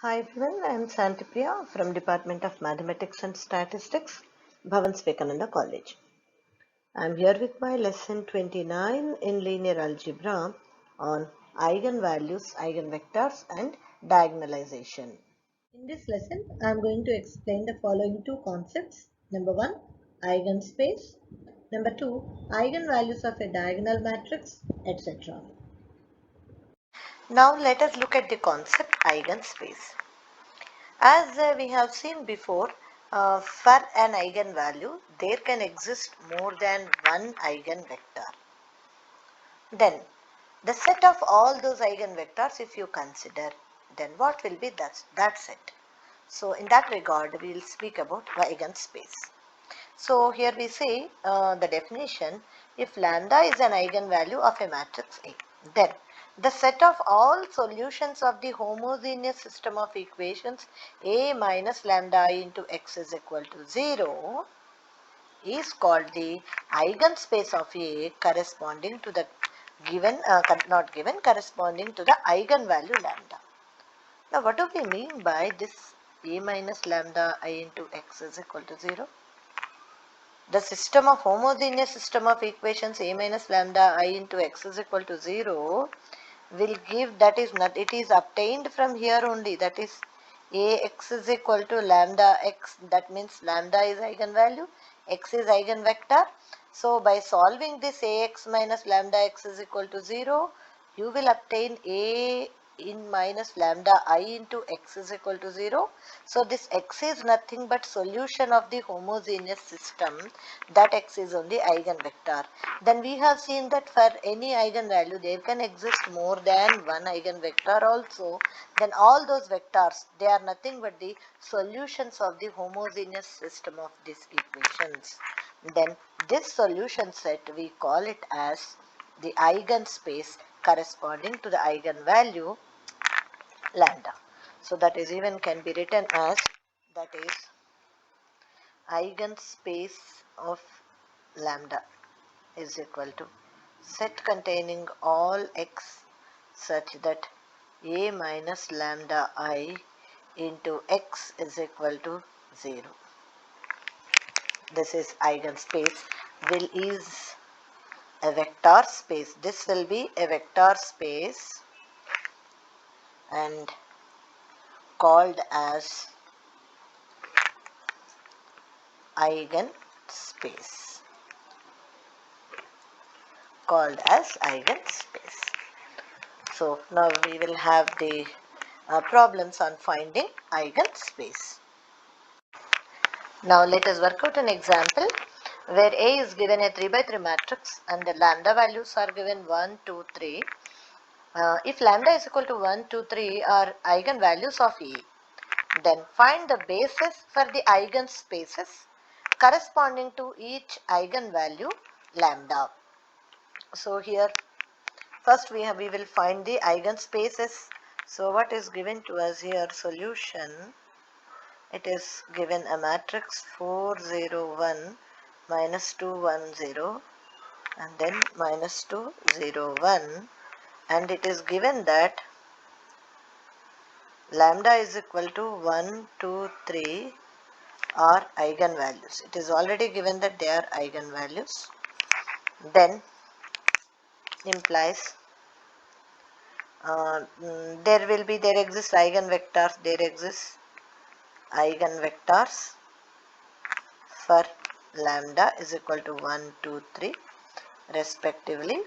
Hi everyone, I am Santhi from Department of Mathematics and Statistics, Bhavan Vivekananda College. I am here with my lesson 29 in linear algebra on eigen values, eigenvectors and diagonalization. In this lesson, I am going to explain the following two concepts. Number one, eigen space. Number two, eigenvalues of a diagonal matrix, etc. Now let us look at the concept eigen space. As we have seen before, for an eigenvalue, there can exist more than one eigenvector. Then, the set of all those eigenvectors, if you consider, then what will be that set? So, in that regard, we will speak about eigenspace. So, here we say the definition, if lambda is an eigenvalue of a matrix A, then the set of all solutions of the homogeneous system of equations A minus lambda I into x is equal to 0 is called the eigenspace of A corresponding to the corresponding to the eigenvalue lambda. Now, what do we mean by this A minus lambda I into x is equal to 0? The system of homogeneous system of equations A minus lambda I into x is equal to 0 will give, that is not, it is obtained from here only, that is Ax is equal to lambda x, that means lambda is eigenvalue, x is eigenvector. So by solving this Ax minus lambda x is equal to 0, you will obtain A in minus lambda I into x is equal to 0. So this x is nothing but solution of the homogeneous system, that x is only eigenvector. Then we have seen that for any eigenvalue there can exist more than one eigenvector also. Then all those vectors, they are nothing but the solutions of the homogeneous system of these equations. Then this solution set, we call it as the eigenspace corresponding to the eigenvalue lambda. So that is even can be written as, that is eigenspace of lambda is equal to set containing all x such that A minus lambda I into x is equal to 0. This is eigenspace, will is a vector space. This will be a vector space and called as eigenspace. Called as eigenspace. So now we will have the problems on finding eigenspace. Now let us work out an example where A is given a 3 by 3 matrix and the lambda values are given 1, 2, 3. If lambda is equal to 1, 2, 3 are eigenvalues of A, then find the basis for the eigenspaces corresponding to each eigenvalue lambda. So here first we will find the eigenspaces. So what is given to us here? Solution. It is given a matrix 4, 0, 1, minus 2, 1, 0 and then minus 2, 0, 1, and it is given that lambda is equal to 1, 2, 3 are eigenvalues. It is already given that they are eigenvalues. Then implies there exists eigenvectors for lambda is equal to 1, 2, 3 respectively.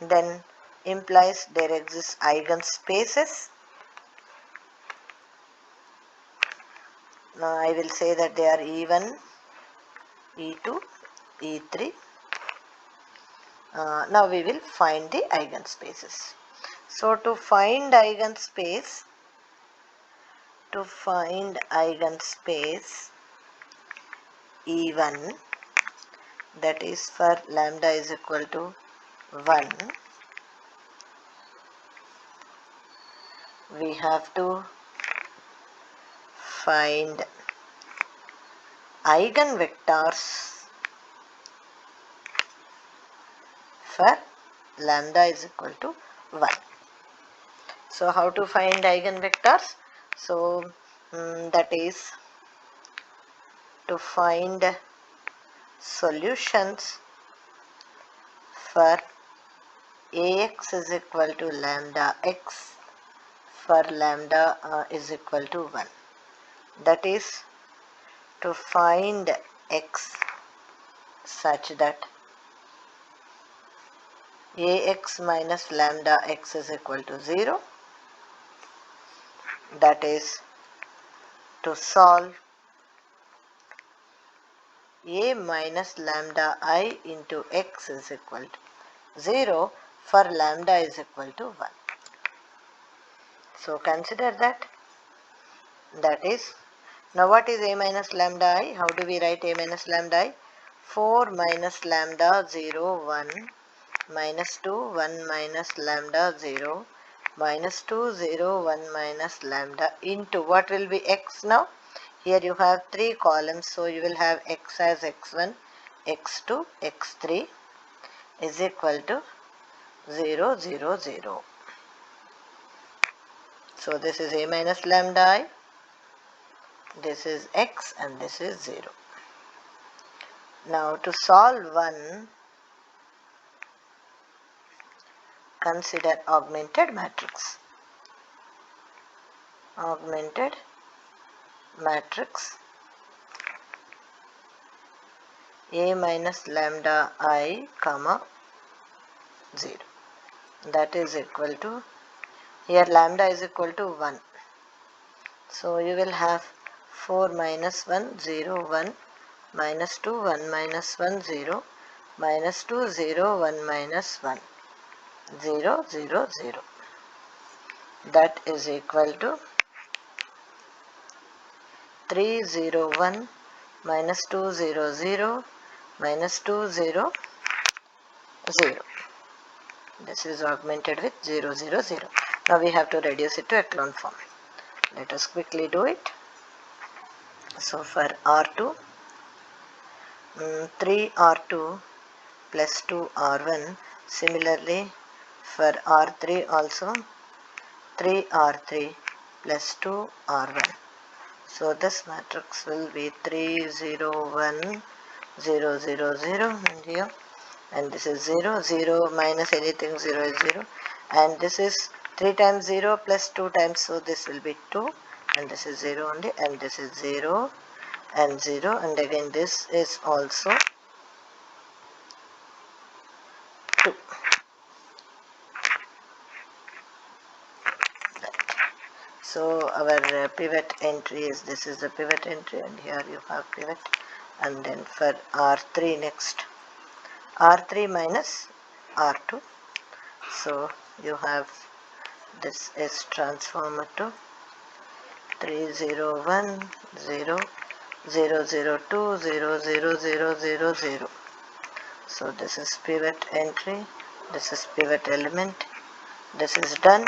Then implies there exist eigenspaces. Now I will say that they are E1, E2, E3. Now we will find the eigenspaces. So to find eigenspace, E1, that is for lambda is equal to 1, we have to find eigenvectors for lambda is equal to 1. So how to find eigenvectors? So that is to find solutions for Ax is equal to lambda x for lambda is equal to 1. That is to find x such that Ax minus lambda x is equal to 0. That is to solve a minus lambda I into x is equal to 0 for lambda is equal to 1. So consider that. That is, now what is a minus lambda I? How do we write a minus lambda I? 4 minus lambda 0 1 minus 2 1 minus lambda 0 minus 2 0 1 minus lambda into what will be x now? Here you have 3 columns, so you will have x as x1, x2, x3 is equal to 0 0 0. So this is a minus lambda I, this is x and this is 0. Now to solve one, consider augmented matrix. Augmented matrix a minus lambda I comma 0. That is equal to, here lambda is equal to 1. So you will have 4 minus 1 0 1 minus 2 1 minus 1 0 minus 2 0 1 minus 1 0 0 0. That is equal to 3 0 1 minus 2 0 0 minus 2 0 0. This is augmented with 0 0 0. Now we have to reduce it to echelon form. Let us quickly do it. So for R2, 3 R2 plus 2 R1. Similarly for R3 also 3 R3 plus 2 R1. So this matrix will be 3 0 1 0 0 0 and here, and this is 0 0 minus anything 0 is 0, and this is 3 times 0 plus 2 times, so this will be 2, and this is 0 only, and this is 0 and 0, and again this is also 2. So our pivot entry is, this is the pivot entry, and here you have pivot. And then for R3 next, R3 minus R2, so you have, this is transformed to 3 0 1 0 0 0 2 0 0 0 0 0. So this is pivot entry, this is pivot element, this is done.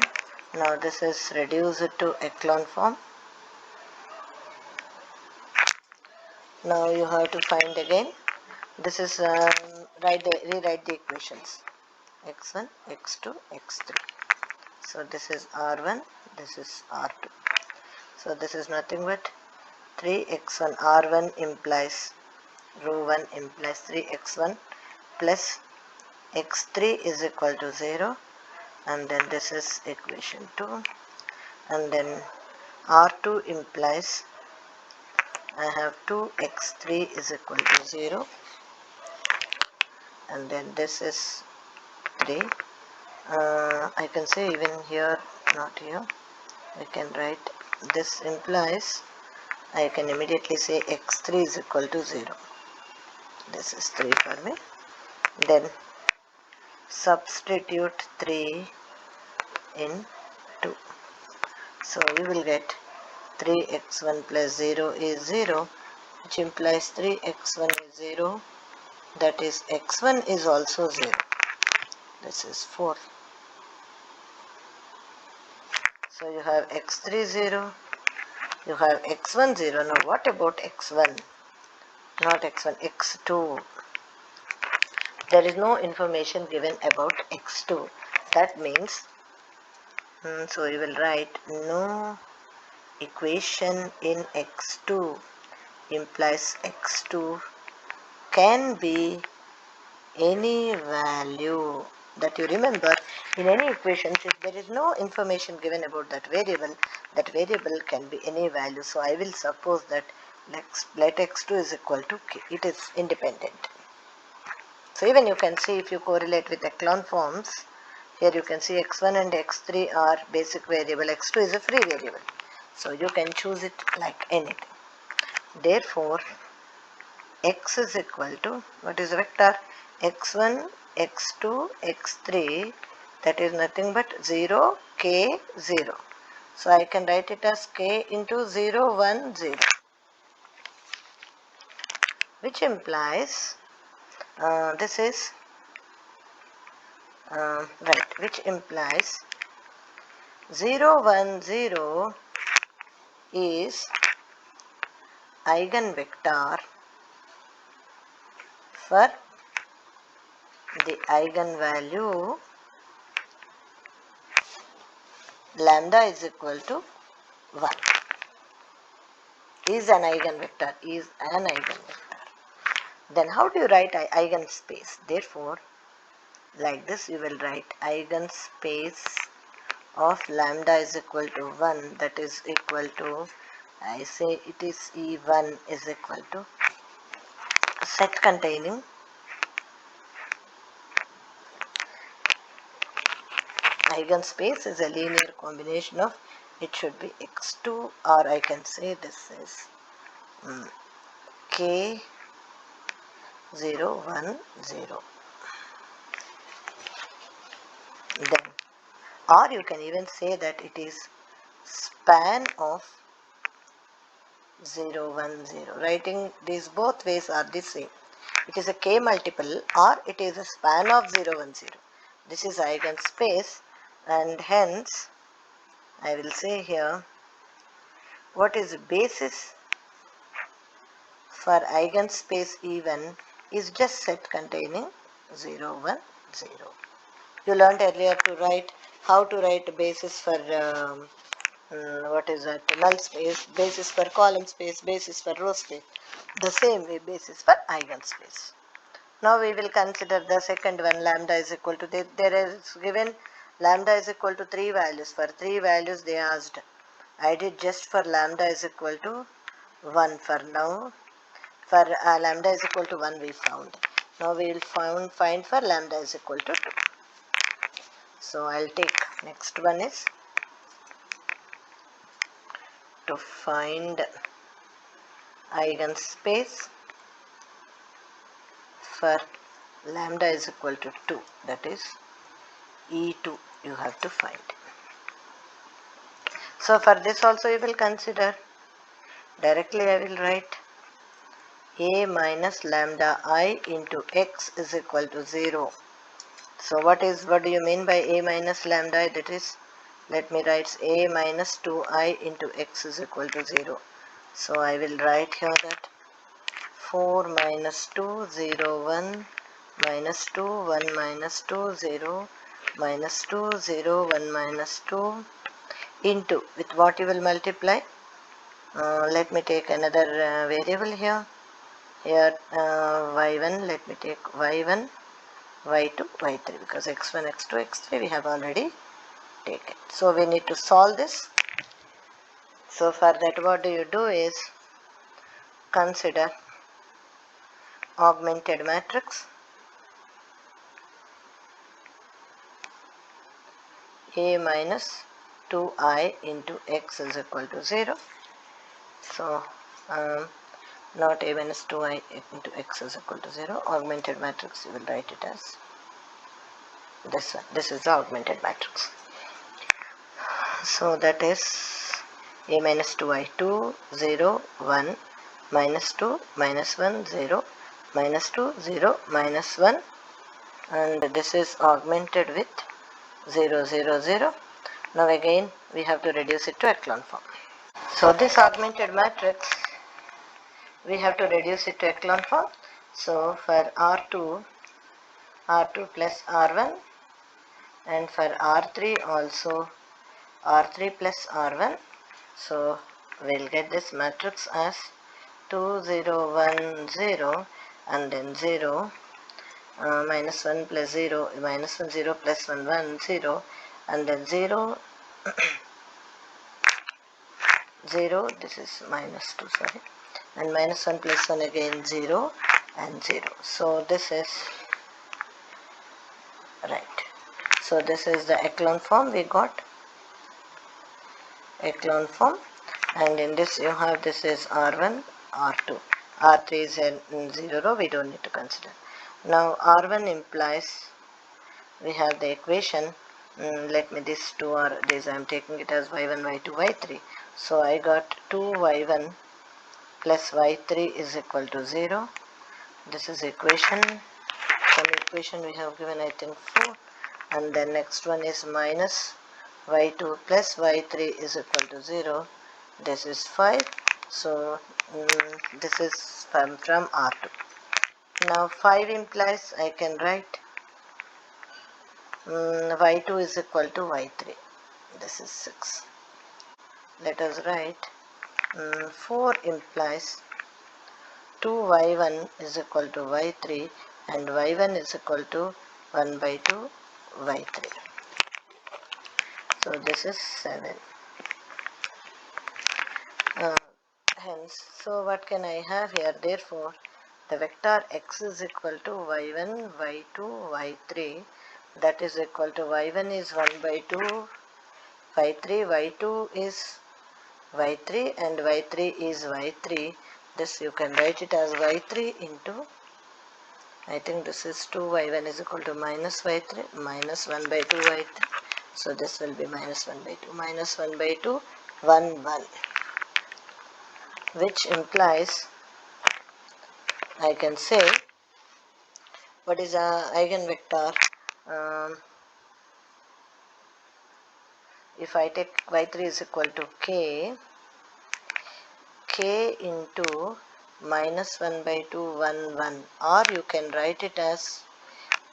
Now this is reduced to echelon form. Now you have to find again, this is rewrite the equations, x1 x2 x3. So this is R1, this is R2. So this is nothing but 3x1, R1 implies, row 1 implies 3x1 plus x3 is equal to 0, and then this is equation 2, and then R2 implies, I have 2x3 is equal to 0, and then this is 3. I can say even here, not here, I can write, this implies, I can immediately say x3 is equal to 0. This is 3 for me. Then substitute 3 in 2. So you will get 3x1 plus 0 is 0, which implies 3x1 is 0. That is x1 is also 0. This is 4. So you have x3 0, you have x1 0. Now what about x1? Not x1, x2. There is no information given about x2. That means, so you will write no equation in x2 implies x2 can be any value. That you remember, in any equations, if there is no information given about that variable can be any value. So I will suppose that let x2 is equal to k. It is independent. So even you can see, if you correlate with echelon forms, here you can see x1 and x3 are basic variable, x2 is a free variable. So you can choose it like anything. Therefore, x is equal to, what is the vector? x1, x2, x3, that is nothing but 0, k, 0. So I can write it as k into 0, 1, 0, which implies this is right, which implies 0, 1, 0 is eigenvector for the eigenvalue lambda is equal to 1. Is an eigenvector, is an eigenvector. Then how do you write eigen space? Therefore, like this you will write eigen space of lambda is equal to 1, that is equal to, I say it is E1 is equal to set containing eigen space is a linear combination of, it should be x2, or I can say this is k 0, 1, 0. Then, or you can even say that it is span of 0, 1, 0. Writing these both ways are the same. It is a k multiple or it is a span of 0, 1, 0. This is eigen space, and hence I will say here what is the basis for eigen space even is just set containing 0, 1, 0. You learned earlier to write how to write basis for what is that, null space, basis for column space, basis for row space. The same way basis for eigen space. Now we will consider the second one, lambda is equal to, there is given lambda is equal to 3 values. For 3 values they asked. I did just for lambda is equal to 1 for now. For lambda is equal to 1 we found. Now we will find for lambda is equal to 2. So I'll take next one is to find eigen space for lambda is equal to 2, that is E2 you have to find. So for this also you will consider, directly I will write a minus lambda I into x is equal to 0. So what do you mean by a minus lambda I? That is, let me write a minus 2I into x is equal to 0. So I will write here that 4 minus 2, 0, 1, minus 2, 1 minus 2, 0, minus 2, 0, 1 minus 2, into, with what you will multiply? Let me take another variable here. Here y1, let me take y1, y2, y3, because x1, x2, x3 we have already taken. So we need to solve this. So for that what do you do is consider augmented matrix a minus 2I into x is equal to 0. So not a minus 2I into x is equal to 0. Augmented matrix you will write it as this one. This is the augmented matrix. So that is a minus 2I, 2, 0, 1, minus 2, minus 1, 0, minus 2, 0, minus 1, and this is augmented with 0, 0, 0. Now again we have to reduce it to echelon form. So this augmented matrix we have to reduce it to echelon form. So for R2 plus R1, and for R3 also R3 plus R1. So we'll get this matrix as 2 0 1 0 and then 0 minus 1 plus 0 minus 1 0 plus 1 1 0 and then 0 0, this is minus 2, sorry, and minus 1 plus 1 again 0 and 0. So this is right. So this is the echelon form we got, echelon form, and in this you have this is R1, R2. R3 is in 0 row, we don't need to consider. Now R1 implies we have the equation. Let me, these two are, this I am taking it as y1, y2, y3. So I got 2y1 plus y3 is equal to 0. This is equation. Some equation we have given, I think 4. And then next one is minus y2 plus y3 is equal to 0. This is 5. So this is from R2. Now 5 implies I can write y2 is equal to y3. This is 6. Let us write 4 implies 2y1 is equal to y3 and y1 is equal to 1 by 2 y3. So this is 7. Hence, so what can I have here? Therefore, the vector x is equal to y1, y2, y3. That is equal to y1 is 1 by 2 y3, y2 is y3 and y3 is y3. This you can write it as y3 into, I think this is 2 y1 is equal to minus y3 minus 1 by 2 y3. So this will be minus 1 by 2 minus 1 by 2 1 1, which implies I can say what is a eigenvector. If I take y3 is equal to k into minus 1 by 2 1 1, or you can write it as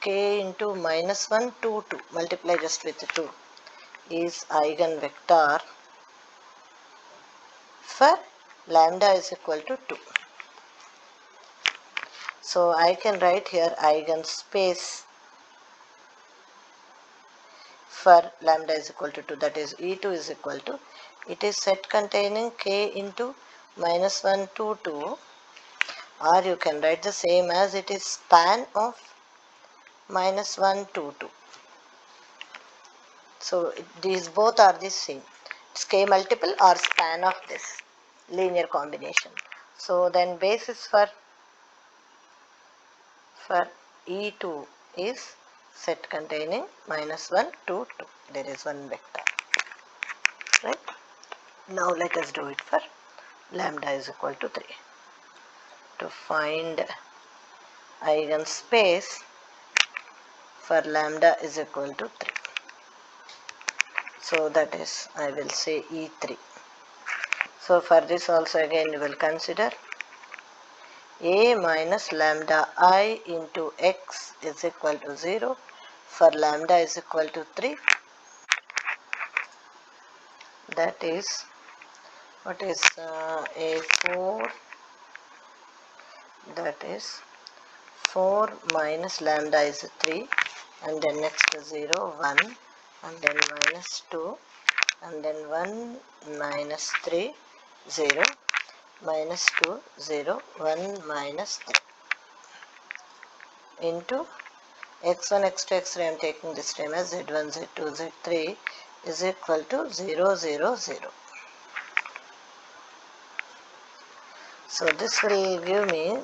k into minus 1 2 2, multiply just with 2, is eigenvector for lambda is equal to 2. So I can write here Eigen Space for lambda is equal to 2, that is E2 is equal to, it is set containing k into minus 1 2 2, or you can write the same as it is span of minus 1 2 2. So these both are the same. It's k multiple or span of this linear combination. So then basis for E2 is set containing minus 1 2 2. There is one vector. Right? Now let us do it for lambda is equal to 3. To find Eigen Space for lambda is equal to 3. So that is, I will say E3. So for this also again we will consider A minus lambda I into x is equal to 0 for lambda is equal to 3. That is, what is A4? That is 4 minus lambda is 3, and then next 0 1, and then minus 2, and then 1 minus 3 0 minus 2 0 1 minus 3 into x1 x2 x3, I am taking this time as z1 z2 z3 is equal to 0 0 0. So this will give me,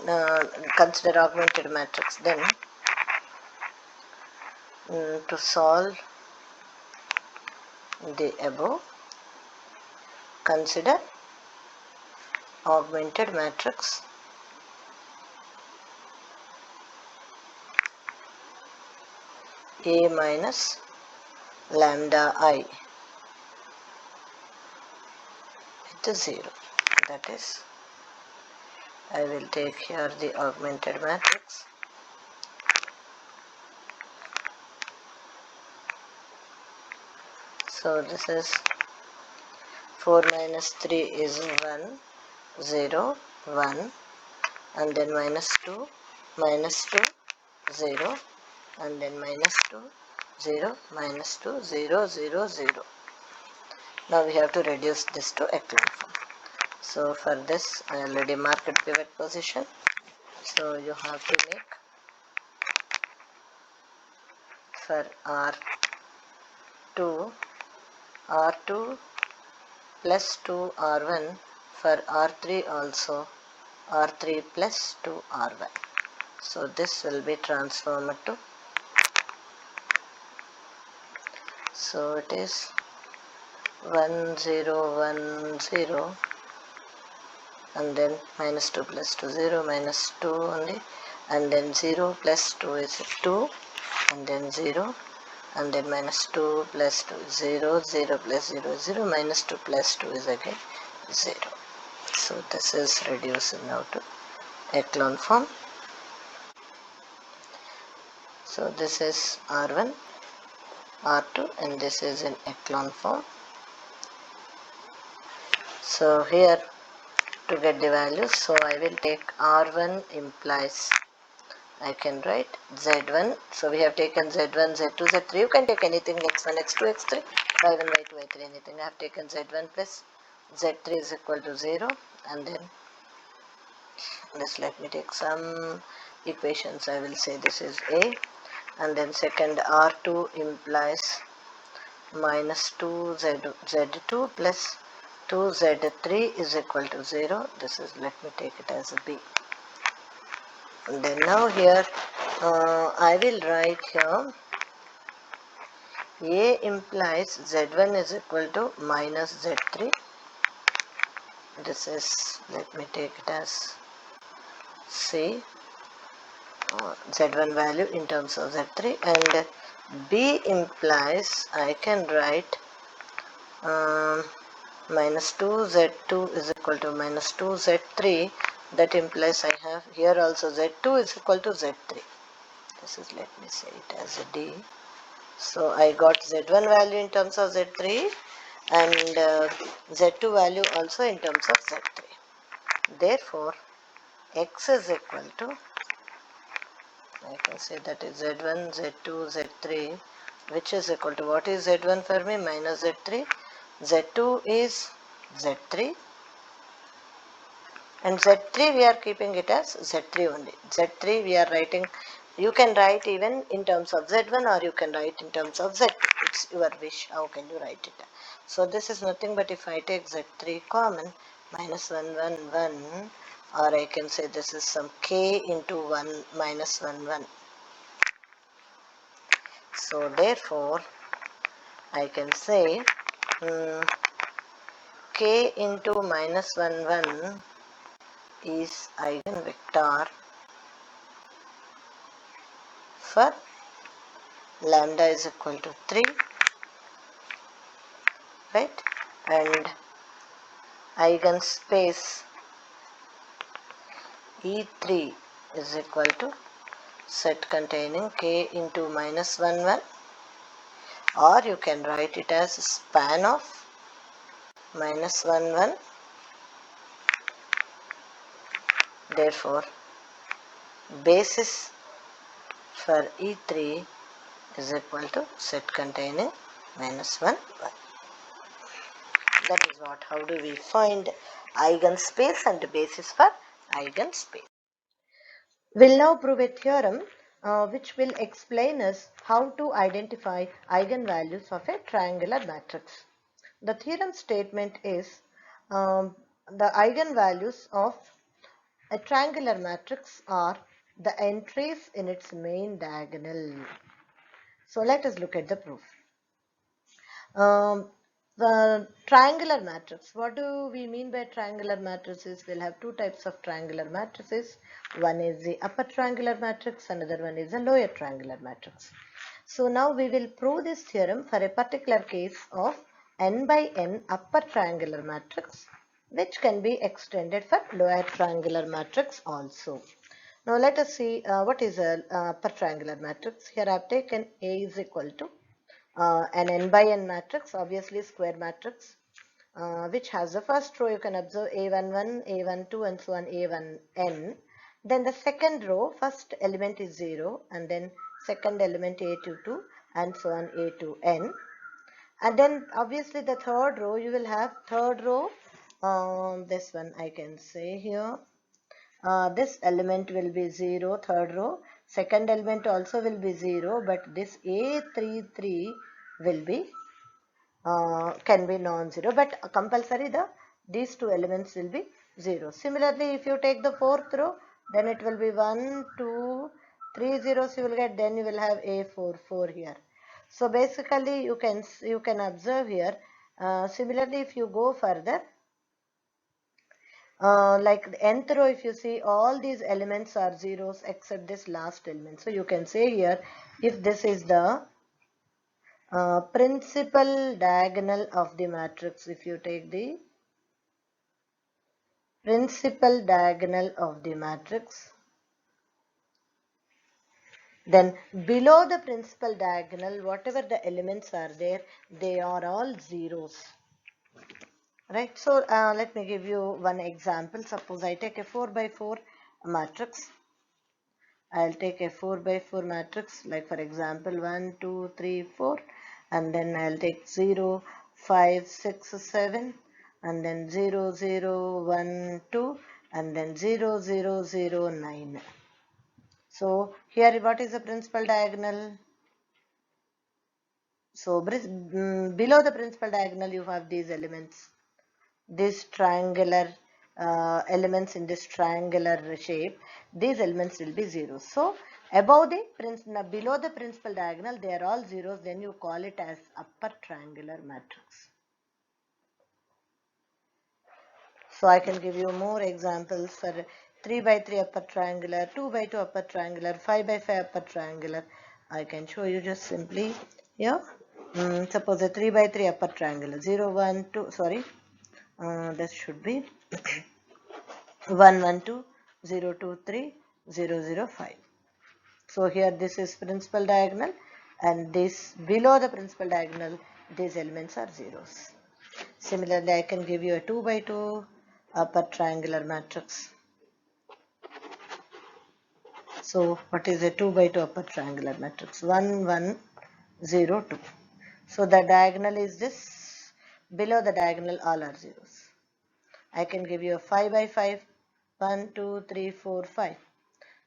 consider augmented matrix then. To solve the above, consider augmented matrix A minus lambda I with 0. That is, I will take here the augmented matrix. So this is 4 minus 3 is 1, 0, 1, and then minus 2, 0, and then minus 2, 0, minus 2, 0, 0, 0. Now we have to reduce this to echelon form. So for this I already marked pivot position. So you have to make for R2 plus 2 R1, for R3 also R3 plus 2 R1. So this will be transformed to, so it is 1, 0, 1, 0, and then minus 2 plus 2, 0, minus 2 only, and then 0 plus 2 is 2, and then 0, and then minus 2 plus 2 is 0, 0 plus 0 is 0, minus 2 plus 2 is again 0. So this is reduced now to echelon form. So this is R1, R2, and this is in echelon form. So here to get the values, so I will take R1 implies, I can write Z1, so we have taken Z1, Z2, Z3, you can take anything, X1, X2, X3, Y1, Y2, Y3, anything. I have taken Z1 plus Z3 is equal to 0, and then this, let me take some equations, I will say this is A, and then second R2 implies minus 2 Z2 plus 2 Z3 is equal to 0. This is, let me take it as a B. And then now here I will write here A implies Z1 is equal to minus Z3. This is, let me take it as C, Z1 value in terms of Z3, and B implies, I can write minus 2 Z2 is equal to minus 2 Z3. That implies I have here also Z2 is equal to Z3. This is, let me say it as a D. So I got Z1 value in terms of Z3 and Z2 value also in terms of Z3. Therefore, X is equal to, I can say that is Z1, Z2, Z3, which is equal to, what is Z1 for me? Minus Z3. Z2 is Z3. And Z3 we are keeping it as Z3 only. Z3 we are writing, you can write even in terms of Z1 or you can write in terms of Z2. It's your wish, how can you write it. So this is nothing but if I take Z3 common, minus 1, 1, 1, or I can say this is some K into 1 minus 1, 1. So therefore, I can say K into minus 1, 1 is eigenvector for lambda is equal to 3, right? And eigen space E3 is equal to set containing K into minus 1, 1, or you can write it as span of minus 1, 1. Therefore, basis for E3 is equal to set containing minus 1, 1. That is what, how do we find eigenspace and basis for eigenspace. We'll now prove a theorem which will explain us how to identify eigenvalues of a triangular matrix. The theorem statement is the eigenvalues of a triangular matrix are the entries in its main diagonal. So let us look at the proof. The triangular matrix. What do we mean by triangular matrices? We'll have two types of triangular matrices. One is the upper triangular matrix, another one is the lower triangular matrix. So now we will prove this theorem for a particular case of n by n upper triangular matrix, which can be extended for lower triangular matrix also. Now let us see what is a upper triangular matrix. Here I have taken A is equal to an n by n matrix, obviously square matrix, which has the first row, you can observe A11, A12 and so on A1n. Then the second row, first element is 0 and then second element A22 and so on A2n. And then obviously the third row, you will have third row, this one I can say here. This element will be 0, third row. Second element also will be 0, but this A33 will be can be non-zero, but compulsory these two elements will be 0. Similarly, if you take the fourth row, then it will be 1, 2, 3 zeros you will get, then you will have A44 here. So basically you can observe here. Similarly, if you go further, like the nth row, if you see, all these elements are zeros except this last element. So you can say here, if this is the principal diagonal of the matrix, if you take the principal diagonal of the matrix, then below the principal diagonal, whatever the elements are there, they are all zeros. Right? So let me give you one example. Suppose I take a 4 by 4 matrix. I'll take a 4 by 4 matrix, like for example 1, 2, 3, 4, and then I'll take 0, 5, 6, 7, and then 0, 0, 1, 2, and then 0, 0, 0, 9. So here what is the principal diagonal? So below the principal diagonal you have these elements. These triangular elements in this triangular shape, these elements will be zeros. So above the below the principal diagonal, they are all zeros, then you call it as upper triangular matrix. So I can give you more examples for 3 by 3 upper triangular, 2 by 2 upper triangular, 5 by 5 upper triangular. I can show you just simply here. Suppose a 3 by 3 upper triangular, 0, 1, 2, sorry, this should be 1, 1, 2, 0, 2, 3, 0, 0, 5. So here this is principal diagonal, and this below the principal diagonal, these elements are zeros. Similarly, I can give you a 2 by 2 upper triangular matrix. So what is a 2 by 2 upper triangular matrix? 1, 1, 0, 2. So the diagonal is this. Below the diagonal, all are zeros. I can give you a 5 by 5. 1, 2, 3, 4, 5.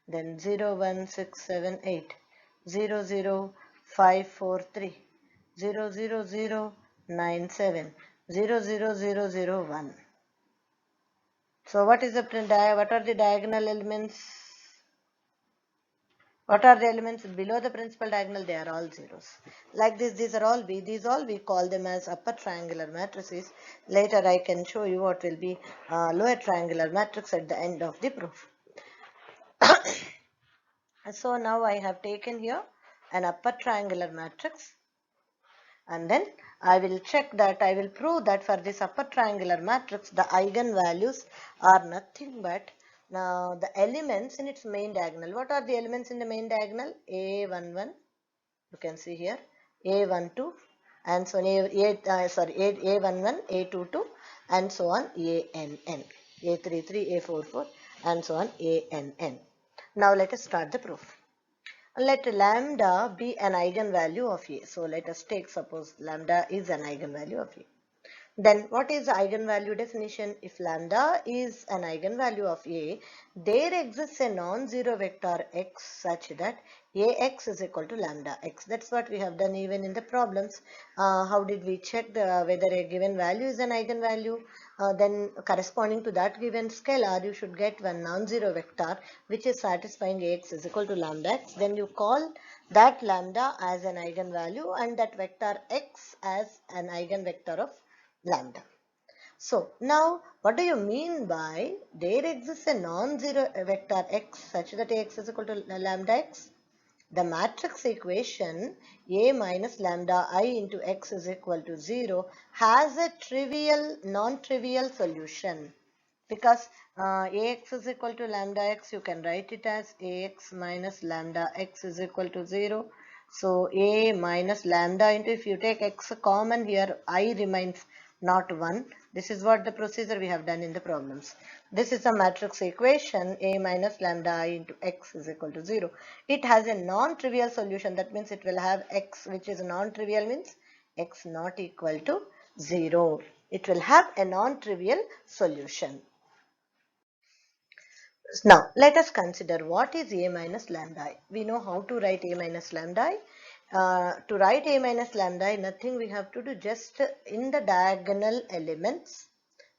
Then 0, 1, 6, 7, 8, 0, 0, 5, 4, 3, 0, 0, 0, 9, 7, 0, 0, 0, 0, 1. So what are the diagonal elements? What are the elements below the principal diagonal? They are all zeros. Like this, these all we call them as upper triangular matrices. Later I can show you what will be lower triangular matrix at the end of the proof. So now I have taken here an upper triangular matrix, and then I will prove that for this upper triangular matrix, the eigenvalues are nothing but the elements in its main diagonal. What are the elements in the main diagonal? A11, you can see here, A12, and so on, A11, A22, and so on, ANN, A33, A44, and so on, ANN. Now let us start the proof. Let lambda be an eigenvalue of A. So let us take, suppose lambda is an eigenvalue of A. Then what is the eigenvalue definition? If lambda is an eigenvalue of A, there exists a non-zero vector x such that Ax is equal to lambda x. That's what we have done even in the problems. How did we check whether a given value is an eigenvalue? Then corresponding to that given scalar, you should get one non-zero vector which is satisfying Ax is equal to lambda x. Then you call that lambda as an eigenvalue and that vector x as an eigenvector of lambda. So now what do you mean by there exists a non-zero vector x such that Ax is equal to lambda x? The matrix equation A minus lambda I into x is equal to 0 has a non-trivial solution, because Ax is equal to lambda x, you can write it as Ax minus lambda x is equal to 0. So A minus lambda into, if you take x common here, I remains not 1. This is what the procedure we have done in the problems. This is a matrix equation A minus lambda I into x is equal to 0. It has a non-trivial solution. That means it will have x which is non-trivial, means x not equal to 0. It will have a non-trivial solution. Now, let us consider what is A minus lambda I. We know how to write A minus lambda I. To write A minus lambda I, nothing we have to do, just in the diagonal elements,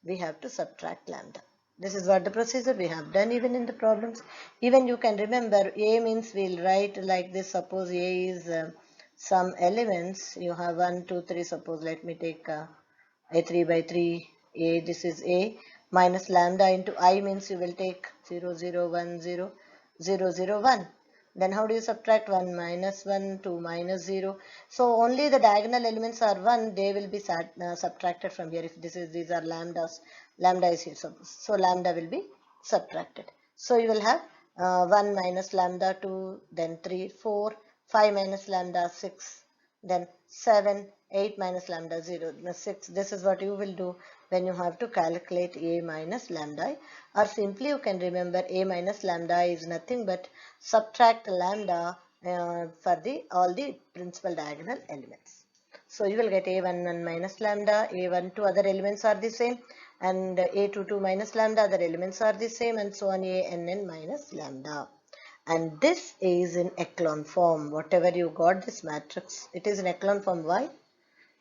we have to subtract lambda. This is what the procedure we have done even in the problems. Even you can remember, A means we'll write like this. Suppose A is some elements. You have 1, 2, 3. Suppose let me take a3 by 3 a, this is a, minus lambda into I means you will take 0 0 1 0 0 0 1. Then how do you subtract 1 minus 1, 2 minus 0? So only the diagonal elements are 1, they will be subtracted from here. If this is, these are lambdas, lambda is here, so lambda will be subtracted. So you will have 1 minus lambda 2, then 3 4, 5 minus lambda 6, then 7, 8 minus lambda 0, 6. This is what you will do when you have to calculate A minus lambda I, or simply you can remember A minus lambda I is nothing but subtract lambda for all the principal diagonal elements. So you will get A11 minus lambda, A12 other elements are the same, and A22 minus lambda other elements are the same, and so on, ANN minus lambda. And this is in echelon form. Whatever you got this matrix, it is in echelon form. Why?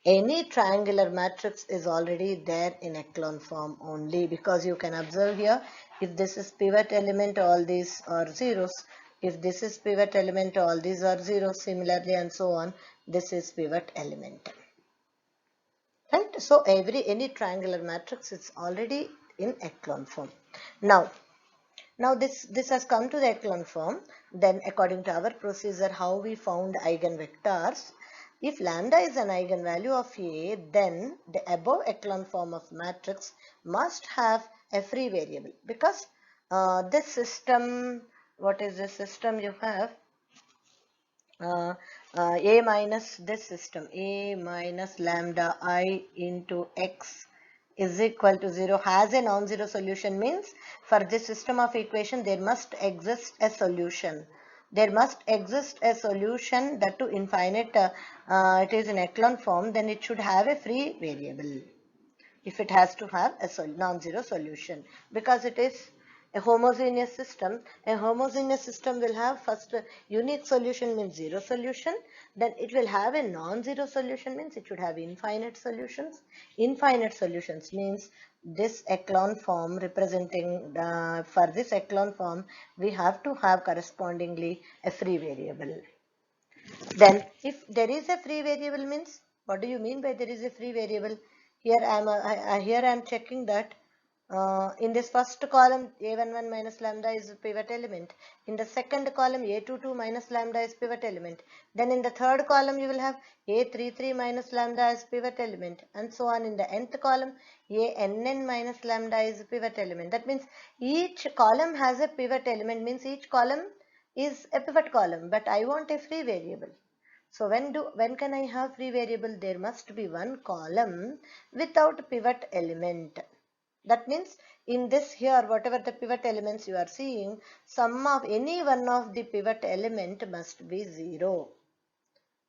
Any triangular matrix is already there in echelon form only, because you can observe here, if this is pivot element, all these are zeros. If this is pivot element, all these are zeros. Similarly, and so on, this is pivot element. Right? So any triangular matrix is already in echelon form. Now this has come to the echelon form. Then according to our procedure, how we found eigenvectors. If lambda is an eigenvalue of A, then the above echelon form of matrix must have a free variable, because this system, what is this system you have? A minus this system, A minus lambda I into x is equal to 0 has a non-zero solution, means for this system of equation there must exist a solution. There must exist a solution, that to infinite, it is in echelon form, then it should have a free variable. If it has to have a non-zero solution, because it is a homogeneous system. A homogeneous system will have first unique solution, means zero solution. Then it will have a non-zero solution, means it should have infinite solutions. Infinite solutions means this echelon form representing, for this echelon form we have to have correspondingly a free variable. Then if there is a free variable, means what do you mean by there is a free variable? Here I am checking that in this first column A11 minus lambda is a pivot element. In the second column A22 minus lambda is pivot element. Then in the third column you will have A33 minus lambda as pivot element, and so on. In the nth column ANN minus lambda is a pivot element. That means each column has a pivot element, means each column is a pivot column, but I want a free variable. So when can I have free variable? There must be one column without pivot element. That means in this here, whatever the pivot elements you are seeing, sum of any one of the pivot element must be 0.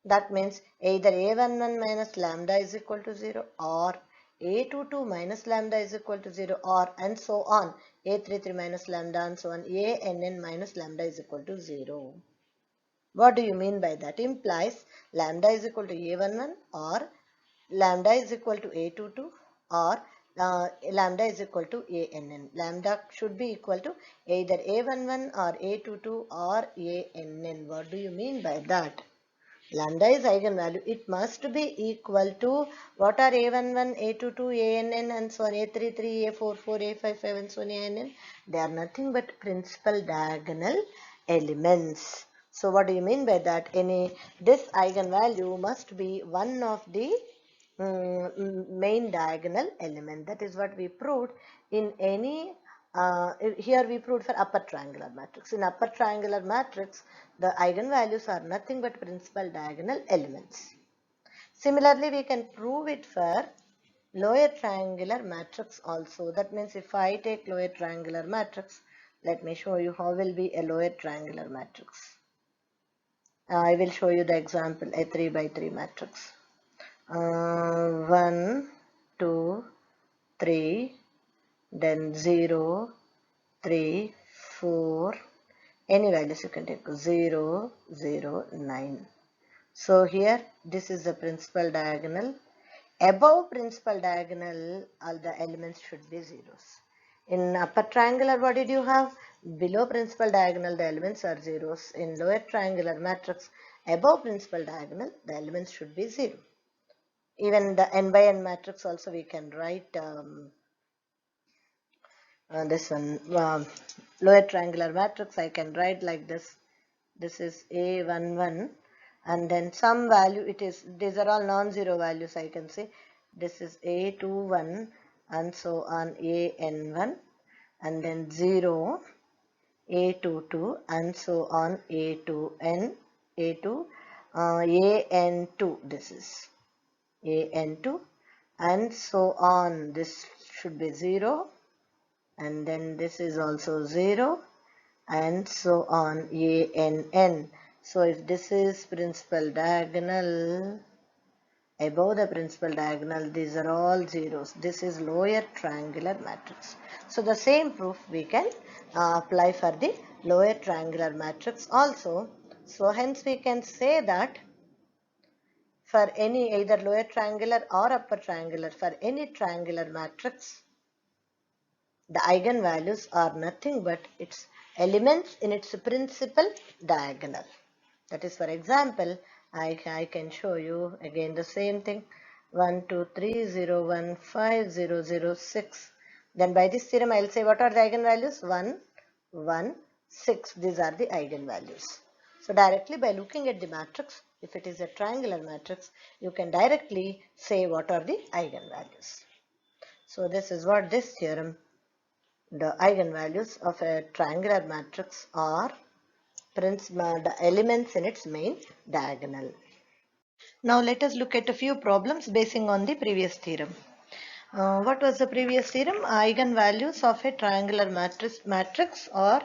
That means either A11 minus lambda is equal to 0, or A22 minus lambda is equal to 0, or and so on. A33 minus lambda and so on. ANN minus lambda is equal to 0. What do you mean by that? Implies lambda is equal to A11, or lambda is equal to A22, or lambda is equal to ANN. Lambda should be equal to either A11 or A22 or ANN. What do you mean by that? Lambda is eigenvalue. It must be equal to what are A11, A22, ANN, and so on, A33, A44, A55, and so on, ANN. They are nothing but principal diagonal elements. So what do you mean by that? This eigenvalue must be one of the main diagonal element. That is what we proved in any here we proved for upper triangular matrix. In upper triangular matrix, the eigenvalues are nothing but principal diagonal elements. Similarly, we can prove it for lower triangular matrix also. That means if I take lower triangular matrix, let me show you how will be a lower triangular matrix. I will show you the example, a 3 by 3 matrix. 1, 2, 3, then 0, 3, 4, any values you can take, 0, 0, 9. So here this is the principal diagonal. Above principal diagonal, all the elements should be zeros. In upper triangular, what did you have? Below principal diagonal, the elements are zeros. In lower triangular matrix, above principal diagonal, the elements should be zero. Even the n by n matrix also we can write this one, lower triangular matrix, I can write like this. This is A11 and then some value it is, these are all non-zero values I can say. This is A21 and so on, AN1 and then 0, A22 and so on, A2N, A2, AN2, this is AN2 and so on. This should be 0 and then this is also 0 and so on, ANN. So if this is principal diagonal, above the principal diagonal, these are all zeros. This is lower triangular matrix. So the same proof we can apply for the lower triangular matrix also. So hence we can say that for any either lower triangular or upper triangular, for any triangular matrix, the eigenvalues are nothing but its elements in its principal diagonal. That is, for example, I can show you again the same thing. 1, 2, 3, 0, 1, 5, 0, 0, 6. Then by this theorem, I will say what are the eigenvalues? 1, 1, 6. These are the eigenvalues. So directly by looking at the matrix, if it is a triangular matrix, you can directly say what are the eigenvalues. So this is what this theorem, the eigenvalues of a triangular matrix are the elements in its main diagonal. Now let us look at a few problems basing on the previous theorem. What was the previous theorem? Eigenvalues of a triangular matrix are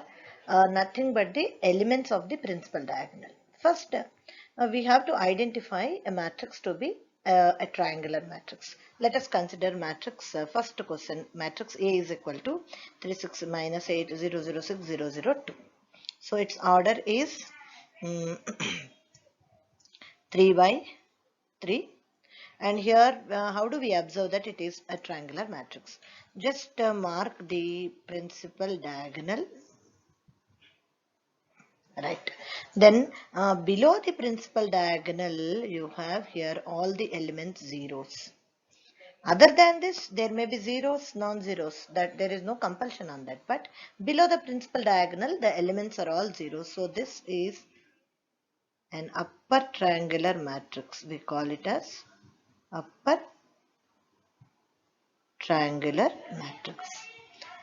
nothing but the elements of the principal diagonal. First, we have to identify a matrix to be a triangular matrix. Let us consider matrix, first question, matrix A is equal to 3, 6, minus 8, 0, 0, 6, 0, 0, 2. So its order is 3 by 3. And here how do we observe that it is a triangular matrix? Just mark the principal diagonal, right? Then below the principal diagonal you have here all the elements zeros. Other than this, there may be zeros, non-zeros, that there is no compulsion on that. But below the principal diagonal, the elements are all zeros. So this is an upper triangular matrix. We call it as upper triangular matrix.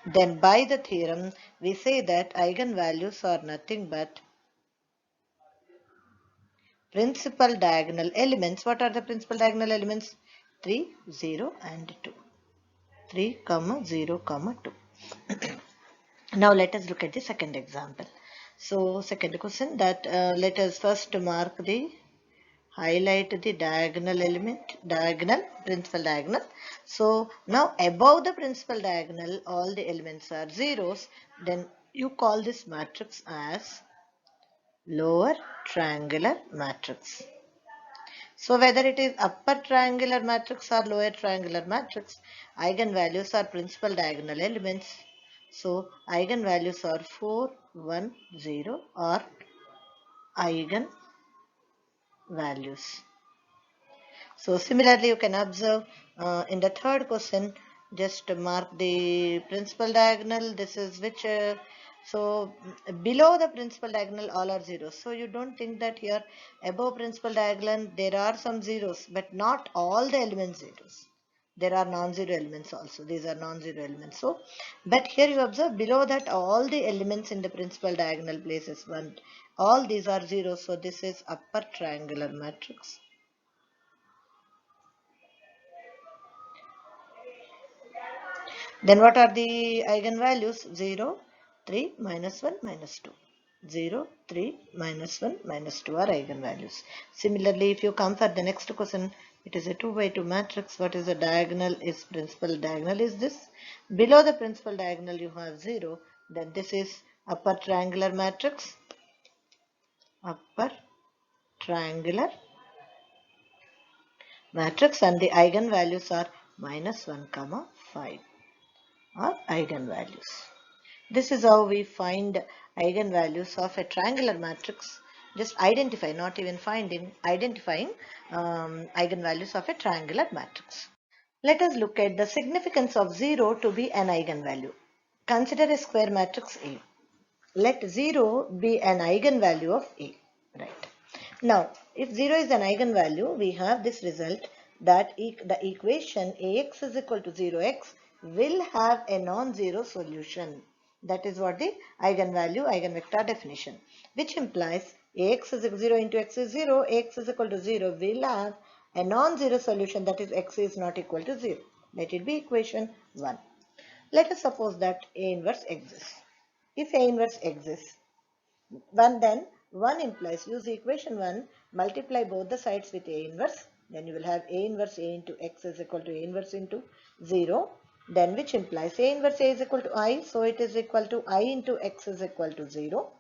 Then by the theorem, we say that eigenvalues are nothing but principal diagonal elements. What are the principal diagonal elements? 3, 0 and 2. 3, 0, 2. Now let us look at the second example. So second question, that let us first mark the, highlight the diagonal element, principal diagonal. So now above the principal diagonal all the elements are zeros. Then you call this matrix as lower triangular matrix. So whether it is upper triangular matrix or lower triangular matrix, eigenvalues are principal diagonal elements. So eigenvalues are 4, 1, 0 or eigenvalues. So similarly, you can observe in the third question, just mark the principal diagonal. This is which, so below the principal diagonal all are zeros. So you don't think that here above principal diagonal there are some zeros, but not all the elements zeros. There are non-zero elements also. These are non-zero elements. So, but here you observe below that all the elements in the principal diagonal places one. All these are zeros. So this is upper triangular matrix. Then what are the eigenvalues? 0, 3, minus 1, minus 2. 0, 3, minus 1, minus 2 are eigenvalues. Similarly, if you come for the next question, it is a 2 by 2 matrix. What is the diagonal? Is principal diagonal is this. Below the principal diagonal you have 0. Then this is upper triangular matrix. Upper triangular matrix, and the eigenvalues are minus 1, comma 5 are eigenvalues. This is how we find eigenvalues of a triangular matrix. Just identify, not even finding, identifying eigenvalues of a triangular matrix. Let us look at the significance of 0 to be an eigenvalue. Consider a square matrix A. Let 0 be an eigenvalue of A. Right. Now, if 0 is an eigenvalue, we have this result that the equation Ax is equal to 0x will have a non-zero solution. That is what the eigenvalue, eigenvector definition, which implies Ax is equal to 0 into x is 0, Ax is equal to 0 will have a non-zero solution, that is x is not equal to 0. Let it be equation 1. Let us suppose that A inverse exists. If A inverse exists, then 1 implies, use equation 1, multiply both the sides with A inverse, then you will have A inverse A into x is equal to A inverse into 0, then which implies A inverse A is equal to I, so it is equal to I into x is equal to 0,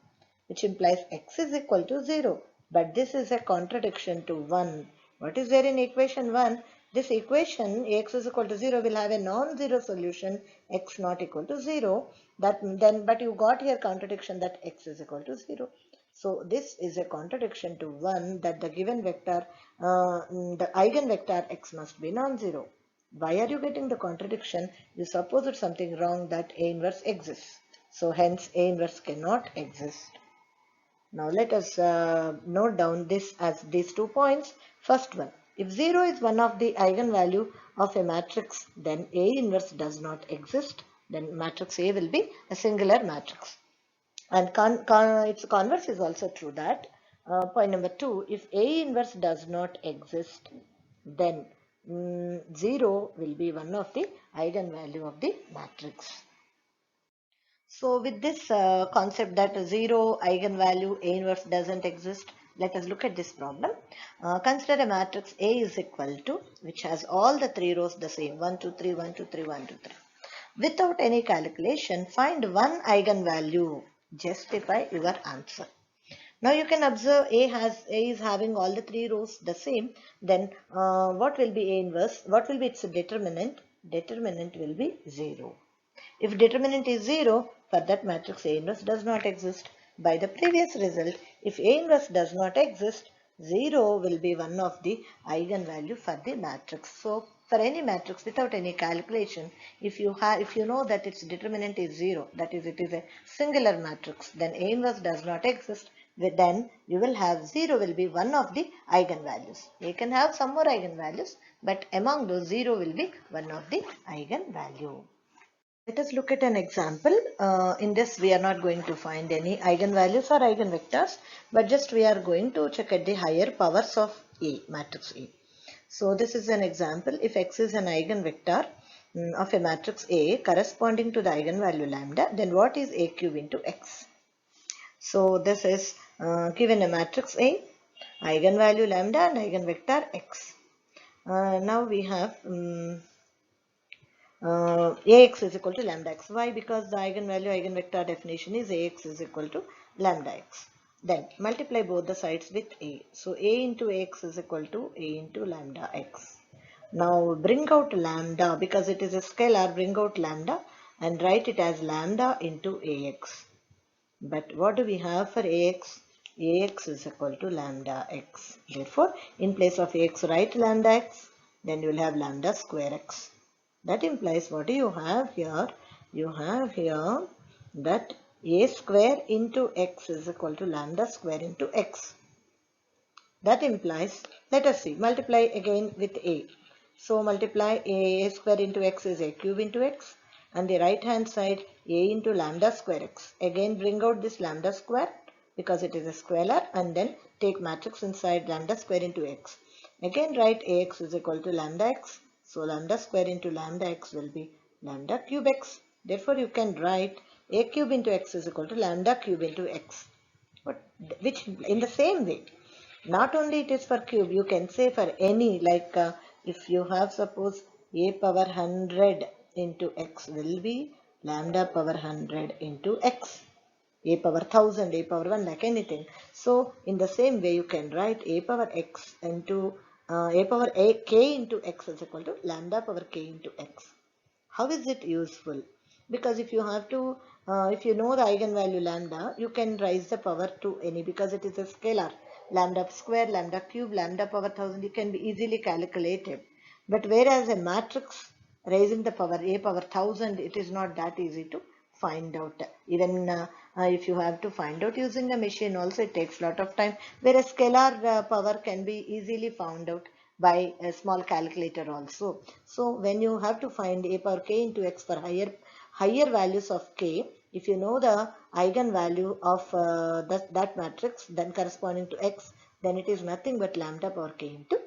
which implies x is equal to 0. But this is a contradiction to 1. What is there in equation 1? This equation Ax is equal to 0 will have a non-zero solution, x not equal to 0. But you got here contradiction that x is equal to 0. So this is a contradiction to 1, that the given vector, the eigenvector x must be non-zero. Why are you getting the contradiction? You supposed something wrong, that A inverse exists. So hence A inverse cannot exist. Now let us note down this as these 2 points. First one, if 0 is one of the eigenvalue of a matrix, then A inverse does not exist. Then matrix A will be a singular matrix. And its converse is also true, that point number 2, if A inverse does not exist, then 0 will be one of the eigenvalue of the matrix. So with this concept that 0 eigenvalue A inverse doesn't exist, let us look at this problem. Consider a matrix A is equal to, which has all the 3 rows the same, 1, 2, 3, 1, 2, 3, 1, 2, 3. Without any calculation, find one eigenvalue. Justify your answer. Now you can observe A is having all the 3 rows the same. Then what will be A inverse? What will be its determinant? Determinant will be 0. If determinant is 0, for that matrix A inverse does not exist. By the previous result, if A inverse does not exist, 0 will be one of the eigenvalue for the matrix. So for any matrix without any calculation, if you know that its determinant is 0, that is, it is a singular matrix, then A inverse does not exist, then you will have 0 will be one of the eigenvalues. A can have some more eigenvalues, but among those 0 will be one of the eigenvalue. Let us look at an example. In this, we are not going to find any eigenvalues or eigenvectors, but just we are going to check at the higher powers of A, matrix A. So this is an example. If x is an eigenvector of a matrix A corresponding to the eigenvalue lambda, then what is A cube into x? So this is given a matrix A, eigenvalue lambda and eigenvector x. Now we have Ax is equal to lambda x. Why? Because the eigenvalue eigenvector definition is Ax is equal to lambda x. Then multiply both the sides with A. So A into Ax is equal to A into lambda x. Now bring out lambda, because it is a scalar, bring out lambda and write it as lambda into Ax. But what do we have for Ax? Ax is equal to lambda x. Therefore, in place of Ax, write lambda x. Then you will have lambda square x. That implies, what do you have here? You have here that A square into x is equal to lambda square into x. That implies, let us see, multiply again with A. So multiply A square into x is A cube into x, and the right hand side A into lambda square x. Again bring out this lambda square because it is a scalar, and then take matrix inside lambda square into x. Again write Ax is equal to lambda x. So lambda square into lambda x will be lambda cube x. Therefore, you can write a cube into x is equal to lambda cube into x. Which in the same way, not only it is for cube, you can say for any, like if you have suppose a power 100 into x will be lambda power 100 into x, a power 1000, a power 1, like anything. So in the same way you can write a power x into a power k into x is equal to lambda power k into x. How is it useful? Because if you have to, if you know the eigenvalue lambda, you can raise the power to any, because it is a scalar. Lambda square, lambda cube, lambda power 1000, it can be easily calculated. But whereas a matrix raising the power a power 1000, it is not that easy to find out. Even if you have to find out using a machine also, it takes a lot of time. Whereas scalar power can be easily found out by a small calculator also. So when you have to find a power k into x for higher values of k, if you know the eigenvalue of that matrix then corresponding to x, then it is nothing but lambda power k into